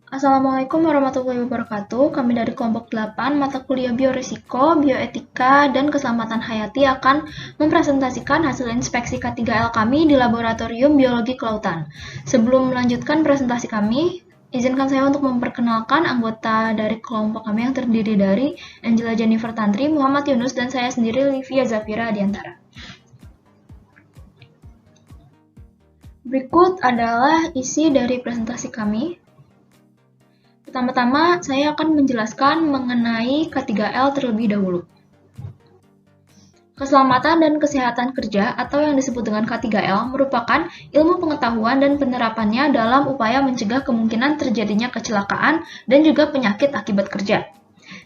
Assalamualaikum warahmatullahi wabarakatuh. Kami dari kelompok 8 mata kuliah Bioresiko, Bioetika, dan Keselamatan Hayati akan mempresentasikan hasil inspeksi K3L kami di Laboratorium Biologi Kelautan. Sebelum melanjutkan presentasi kami, izinkan saya untuk memperkenalkan anggota dari kelompok kami yang terdiri dari Angela Jennifer Tantri, Muhammad Yunus, dan saya sendiri Livia Zafira Adiantara. Berikut adalah isi dari presentasi kami. Pertama-tama, saya akan menjelaskan mengenai K3L terlebih dahulu. Keselamatan dan kesehatan kerja atau yang disebut dengan K3L merupakan ilmu pengetahuan dan penerapannya dalam upaya mencegah kemungkinan terjadinya kecelakaan dan juga penyakit akibat kerja.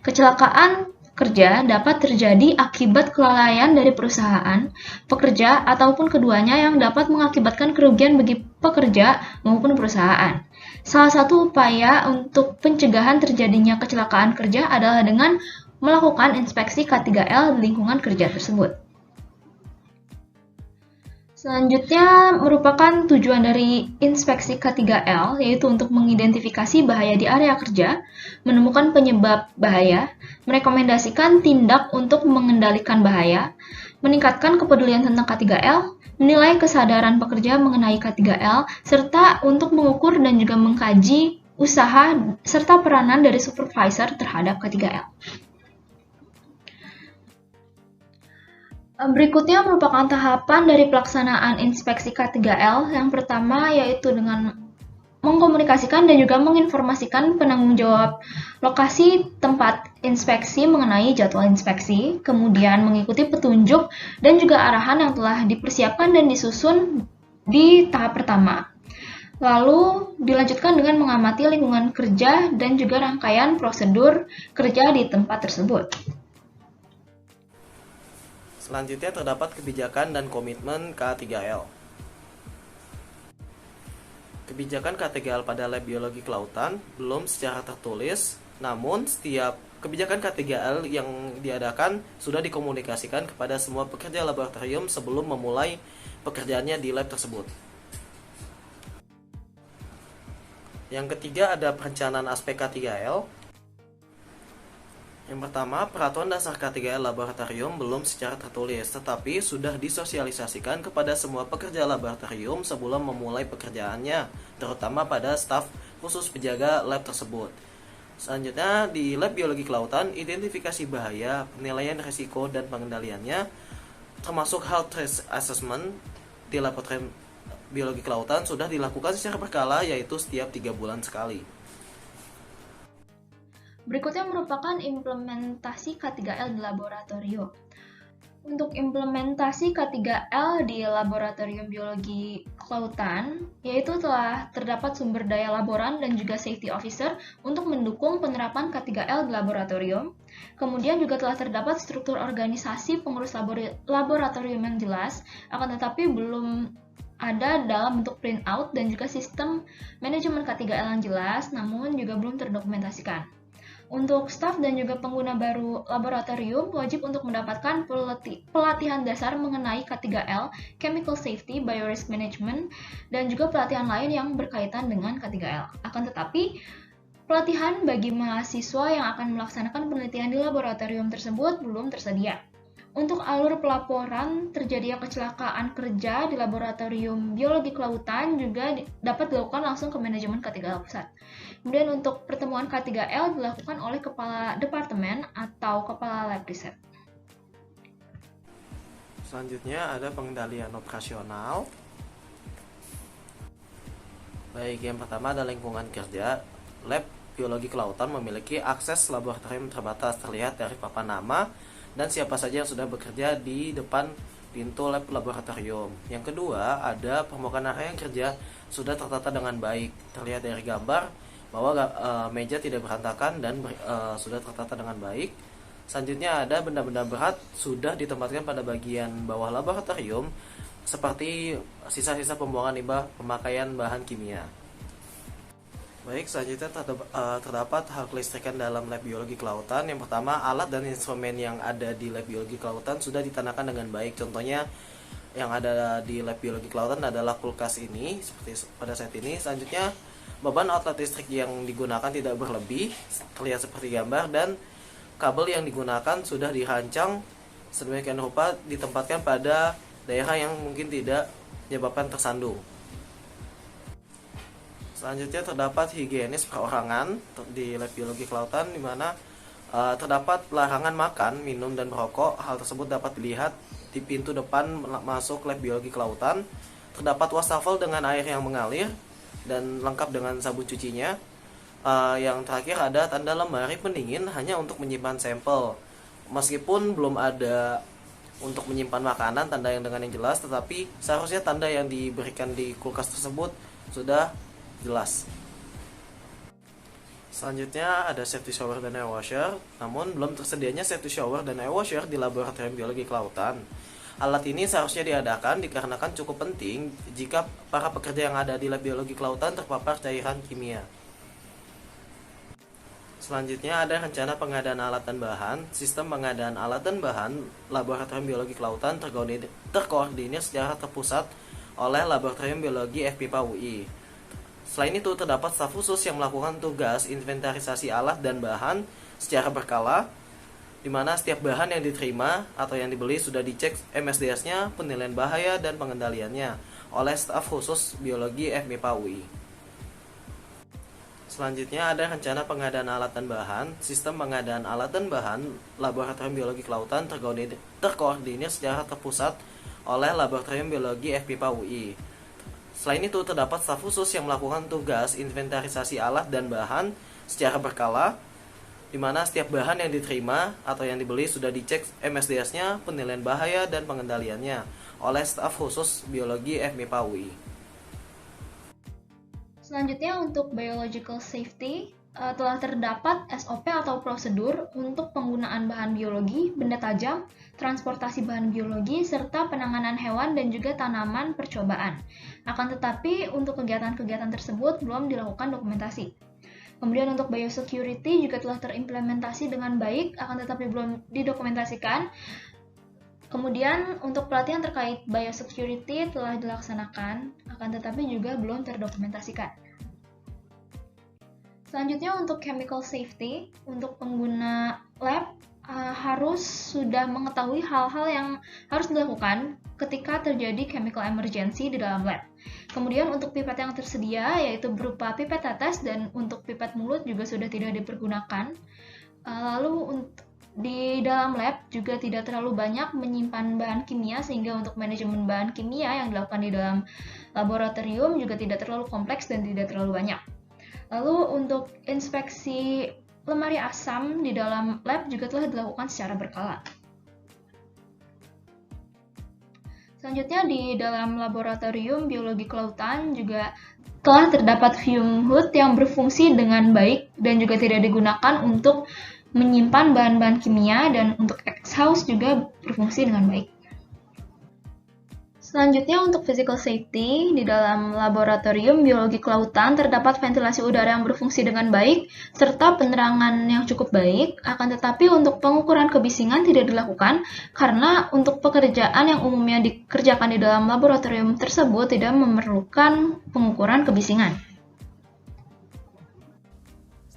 Kecelakaan kerja dapat terjadi akibat kelalaian dari perusahaan, pekerja, ataupun keduanya yang dapat mengakibatkan kerugian bagi pekerja maupun perusahaan. Salah satu upaya untuk pencegahan terjadinya kecelakaan kerja adalah dengan melakukan inspeksi K3L di lingkungan kerja tersebut. Selanjutnya merupakan tujuan dari inspeksi K3L, yaitu untuk mengidentifikasi bahaya di area kerja, menemukan penyebab bahaya, merekomendasikan tindak untuk mengendalikan bahaya, meningkatkan kepedulian tentang K3L, menilai kesadaran pekerja mengenai K3L, serta untuk mengukur dan juga mengkaji usaha serta peranan dari supervisor terhadap K3L. Berikutnya merupakan tahapan dari pelaksanaan inspeksi K3L. Yang pertama yaitu dengan mengkomunikasikan dan juga menginformasikan penanggung jawab lokasi tempat inspeksi mengenai jadwal inspeksi, kemudian mengikuti petunjuk dan juga arahan yang telah dipersiapkan dan disusun di tahap pertama. Lalu dilanjutkan dengan mengamati lingkungan kerja dan juga rangkaian prosedur kerja di tempat tersebut. Selanjutnya terdapat kebijakan dan komitmen K3L. Kebijakan K3L pada Lab Biologi Kelautan belum secara tertulis, namun setiap kebijakan K3L yang diadakan sudah dikomunikasikan kepada semua pekerja laboratorium sebelum memulai pekerjaannya di lab tersebut. Yang ketiga ada perencanaan aspek K3L. Yang pertama, peraturan dasar K3L laboratorium belum secara tertulis, tetapi sudah disosialisasikan kepada semua pekerja laboratorium sebelum memulai pekerjaannya, terutama pada staf khusus penjaga lab tersebut. Selanjutnya, di Lab Biologi Kelautan, identifikasi bahaya, penilaian risiko, dan pengendaliannya, termasuk health risk assessment di laboratorium biologi kelautan sudah dilakukan secara berkala, yaitu setiap 3 bulan sekali. Berikutnya merupakan implementasi K3L di laboratorium. Untuk implementasi K3L di Laboratorium Biologi Kelautan, yaitu telah terdapat sumber daya laboran dan juga safety officer untuk mendukung penerapan K3L di laboratorium. Kemudian juga telah terdapat struktur organisasi pengurus laboratorium yang jelas, akan tetapi belum ada dalam bentuk printout dan juga sistem manajemen K3L yang jelas, namun juga belum terdokumentasikan. Untuk staf dan juga pengguna baru laboratorium wajib untuk mendapatkan pelatihan dasar mengenai K3L, Chemical Safety, Biorisk Management, dan juga pelatihan lain yang berkaitan dengan K3L. Akan tetapi, pelatihan bagi mahasiswa yang akan melaksanakan penelitian di laboratorium tersebut belum tersedia. Untuk alur pelaporan terjadinya kecelakaan kerja di Laboratorium Biologi Kelautan juga dapat dilakukan langsung ke manajemen K3L pusat. Kemudian untuk pertemuan K3L dilakukan oleh kepala departemen atau kepala lab riset. Selanjutnya ada pengendalian operasional. Baik, yang pertama ada lingkungan kerja. Lab Biologi Kelautan memiliki akses laboratorium terbatas, terlihat dari papan nama dan siapa saja yang sudah bekerja di depan pintu lab laboratorium. Yang kedua, ada permukaan area yang kerja sudah tertata dengan baik, terlihat dari gambar bahwa meja tidak berantakan dan sudah tertata dengan baik. Selanjutnya ada benda-benda berat sudah ditempatkan pada bagian bawah laboratorium seperti sisa-sisa pembuangan limbah pemakaian bahan kimia. Baik, selanjutnya terdapat hal kelistrikan dalam lab biologi kelautan. Yang pertama, alat dan instrumen yang ada di lab biologi kelautan sudah ditanakan dengan baik. Contohnya yang ada di lab biologi kelautan adalah kulkas ini, seperti pada saat ini. Selanjutnya Beban outlet listrik yang digunakan tidak berlebih, terlihat seperti gambar, dan kabel yang digunakan sudah dirancang sedemikian rupa ditempatkan pada daerah yang mungkin tidak menyebabkan tersandung. Selanjutnya terdapat higienis perorangan di lab biologi kelautan, di mana terdapat larangan makan, minum, dan merokok. Hal tersebut dapat dilihat di pintu depan masuk lab biologi kelautan. Terdapat wastafel dengan air yang mengalir dan lengkap dengan sabun cucinya. Yang terakhir ada tanda lemari pendingin hanya untuk menyimpan sampel. Meskipun belum ada untuk menyimpan makanan tanda yang dengan yang jelas, tetapi seharusnya tanda yang diberikan di kulkas tersebut sudah jelas. Selanjutnya ada safety shower dan air washer, namun belum tersedianya safety shower dan air washer di laboratorium biologi kelautan. Alat ini seharusnya diadakan dikarenakan cukup penting jika para pekerja yang ada di lab biologi kelautan terpapar cairan kimia. Selanjutnya ada rencana pengadaan alat dan bahan. Sistem pengadaan alat dan bahan laboratorium biologi kelautan terkoordinir secara terpusat oleh Laboratorium Biologi FPIPA UI. Selain itu, terdapat staf khusus yang melakukan tugas inventarisasi alat dan bahan secara berkala, di mana setiap bahan yang diterima atau yang dibeli sudah dicek MSDS-nya, penilaian bahaya, dan pengendaliannya oleh staf khusus biologi FMIPA UI. Selanjutnya ada rencana pengadaan alat dan bahan. Sistem pengadaan alat dan bahan laboratorium biologi kelautan terkoordinir secara terpusat oleh Laboratorium Biologi FMIPA UI. Selain itu, terdapat staf khusus yang melakukan tugas inventarisasi alat dan bahan secara berkala, di mana setiap bahan yang diterima atau yang dibeli sudah dicek MSDS-nya, penilaian bahaya, dan pengendaliannya oleh staf khusus biologi FMIPA UI. Selanjutnya untuk biological safety, telah terdapat SOP atau prosedur untuk penggunaan bahan biologi, benda tajam, transportasi bahan biologi, serta penanganan hewan dan juga tanaman percobaan. Akan tetapi, untuk kegiatan-kegiatan tersebut belum dilakukan dokumentasi. Kemudian untuk biosecurity juga telah terimplementasi dengan baik, akan tetapi belum didokumentasikan. Kemudian untuk pelatihan terkait biosecurity telah dilaksanakan, akan tetapi juga belum terdokumentasikan. Selanjutnya untuk chemical safety, untuk pengguna lab harus sudah mengetahui hal-hal yang harus dilakukan ketika terjadi chemical emergency di dalam lab. Kemudian untuk pipet yang tersedia yaitu berupa pipet tetes dan untuk pipet mulut juga sudah tidak dipergunakan. Lalu di dalam lab juga tidak terlalu banyak menyimpan bahan kimia sehingga untuk manajemen bahan kimia yang dilakukan di dalam laboratorium juga tidak terlalu kompleks dan tidak terlalu banyak. Lalu untuk inspeksi lemari asam di dalam lab juga telah dilakukan secara berkala. Selanjutnya di dalam laboratorium biologi kelautan juga telah terdapat fume hood yang berfungsi dengan baik dan juga tidak digunakan untuk menyimpan bahan-bahan kimia, dan untuk exhaust juga berfungsi dengan baik. Selanjutnya untuk physical safety, di dalam laboratorium biologi kelautan terdapat ventilasi udara yang berfungsi dengan baik serta penerangan yang cukup baik, akan tetapi untuk pengukuran kebisingan tidak dilakukan karena untuk pekerjaan yang umumnya dikerjakan di dalam laboratorium tersebut tidak memerlukan pengukuran kebisingan.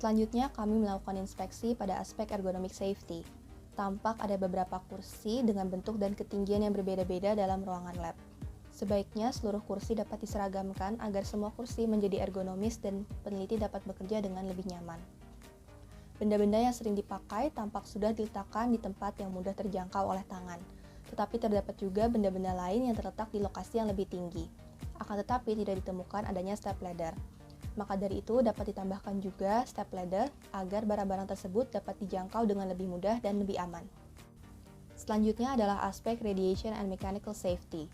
Selanjutnya kami melakukan inspeksi pada aspek ergonomic safety. Tampak ada beberapa kursi dengan bentuk dan ketinggian yang berbeda-beda dalam ruangan lab. Sebaiknya seluruh kursi dapat diseragamkan agar semua kursi menjadi ergonomis dan peneliti dapat bekerja dengan lebih nyaman. Benda-benda yang sering dipakai tampak sudah diletakkan di tempat yang mudah terjangkau oleh tangan, tetapi terdapat juga benda-benda lain yang terletak di lokasi yang lebih tinggi. Akan tetapi tidak ditemukan adanya step ladder. Maka dari itu dapat ditambahkan juga step ladder agar barang-barang tersebut dapat dijangkau dengan lebih mudah dan lebih aman. Selanjutnya adalah aspek radiation and mechanical safety.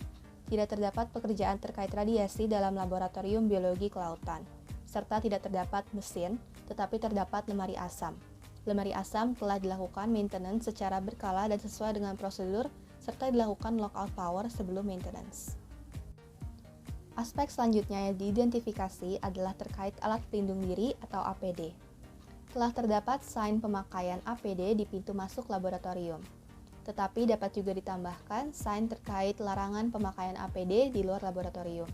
Tidak terdapat pekerjaan terkait radiasi dalam laboratorium biologi kelautan, serta tidak terdapat mesin, tetapi terdapat lemari asam. Lemari asam telah dilakukan maintenance secara berkala dan sesuai dengan prosedur, serta dilakukan lockout power sebelum maintenance. Aspek selanjutnya yang diidentifikasi adalah terkait alat pelindung diri atau APD. Telah terdapat sign pemakaian APD di pintu masuk laboratorium. Tetapi dapat juga ditambahkan sign terkait larangan pemakaian APD di luar laboratorium.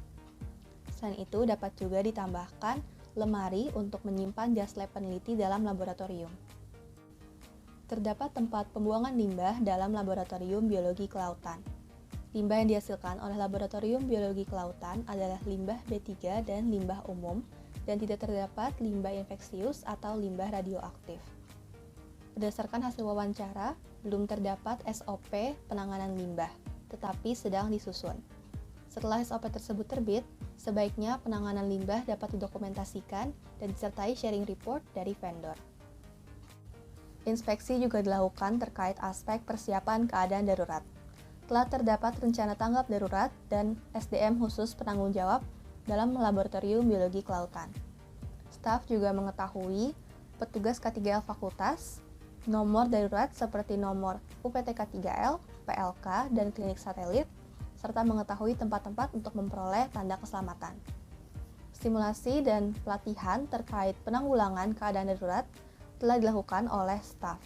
Selain itu dapat juga ditambahkan lemari untuk menyimpan jas lab peneliti dalam laboratorium. Terdapat tempat pembuangan limbah dalam laboratorium biologi kelautan. Limbah yang dihasilkan oleh laboratorium biologi kelautan adalah limbah B3 dan limbah umum, dan tidak terdapat limbah infeksius atau limbah radioaktif. Berdasarkan hasil wawancara, belum terdapat SOP penanganan limbah, tetapi sedang disusun. Setelah SOP tersebut terbit, sebaiknya penanganan limbah dapat didokumentasikan dan disertai sharing report dari vendor. Inspeksi juga dilakukan terkait aspek persiapan keadaan darurat. Telah terdapat rencana tanggap darurat dan SDM khusus penanggung jawab dalam laboratorium biologi kelautan. Staf juga mengetahui petugas K3L fakultas, nomor darurat seperti nomor UPT K3L, PLK, dan klinik satelit, serta mengetahui tempat-tempat untuk memperoleh tanda keselamatan. Simulasi dan pelatihan terkait penanggulangan keadaan darurat telah dilakukan oleh staf.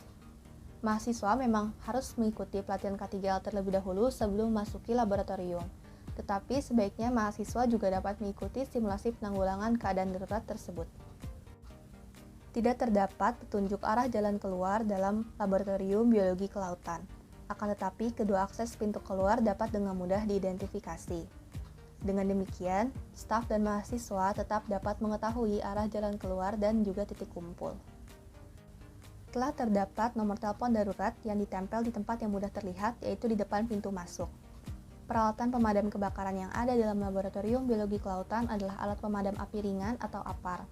Mahasiswa memang harus mengikuti pelatihan K3L terlebih dahulu sebelum memasuki laboratorium, tetapi sebaiknya mahasiswa juga dapat mengikuti simulasi penanggulangan keadaan darurat tersebut. Tidak terdapat petunjuk arah jalan keluar dalam laboratorium biologi kelautan, akan tetapi kedua akses pintu keluar dapat dengan mudah diidentifikasi. Dengan demikian, staf dan mahasiswa tetap dapat mengetahui arah jalan keluar dan juga titik kumpul. Telah terdapat nomor telepon darurat yang ditempel di tempat yang mudah terlihat, yaitu di depan pintu masuk. Peralatan pemadam kebakaran yang ada dalam laboratorium biologi kelautan adalah alat pemadam api ringan atau APAR.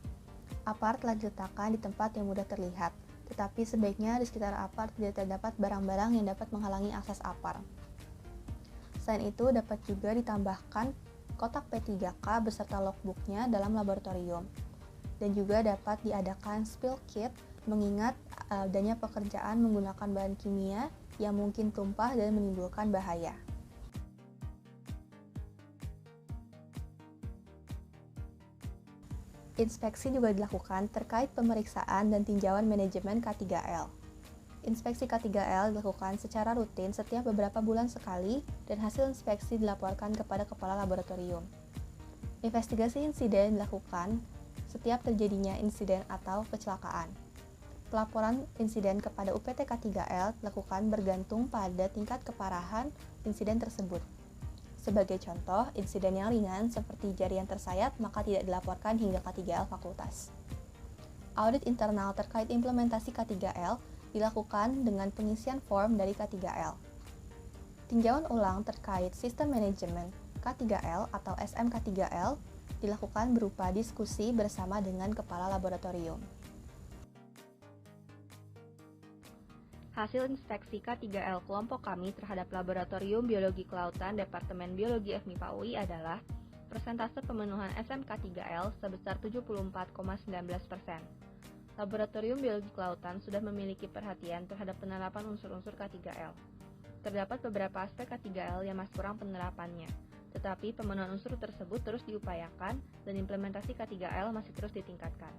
APAR telah diletakkan di tempat yang mudah terlihat, tetapi sebaiknya di sekitar APAR tidak terdapat barang-barang yang dapat menghalangi akses APAR. Selain itu, dapat juga ditambahkan kotak P3K beserta logbooknya dalam laboratorium. Dan juga dapat diadakan spill kit mengingat adanya pekerjaan menggunakan bahan kimia yang mungkin tumpah dan menimbulkan bahaya. Inspeksi juga dilakukan terkait pemeriksaan dan tinjauan manajemen K3L. Inspeksi K3L dilakukan secara rutin setiap beberapa bulan sekali dan hasil inspeksi dilaporkan kepada kepala laboratorium. Investigasi insiden dilakukan setiap terjadinya insiden atau kecelakaan. Pelaporan insiden kepada UPT K3L dilakukan bergantung pada tingkat keparahan insiden tersebut. Sebagai contoh, insiden yang ringan seperti jari yang tersayat maka tidak dilaporkan hingga K3L fakultas. Audit internal terkait implementasi K3L dilakukan dengan pengisian form dari K3L. Tinjauan ulang terkait sistem manajemen K3L atau SMK3L dilakukan berupa diskusi bersama dengan kepala laboratorium. Hasil inspeksi K3L kelompok kami terhadap Laboratorium Biologi Kelautan Departemen Biologi FMIPA UI adalah persentase pemenuhan SMK3L sebesar 74,19%. Laboratorium Biologi Kelautan sudah memiliki perhatian terhadap penerapan unsur-unsur K3L. Terdapat beberapa aspek K3L yang masih kurang penerapannya, tetapi pemenuhan unsur tersebut terus diupayakan dan implementasi K3L masih terus ditingkatkan.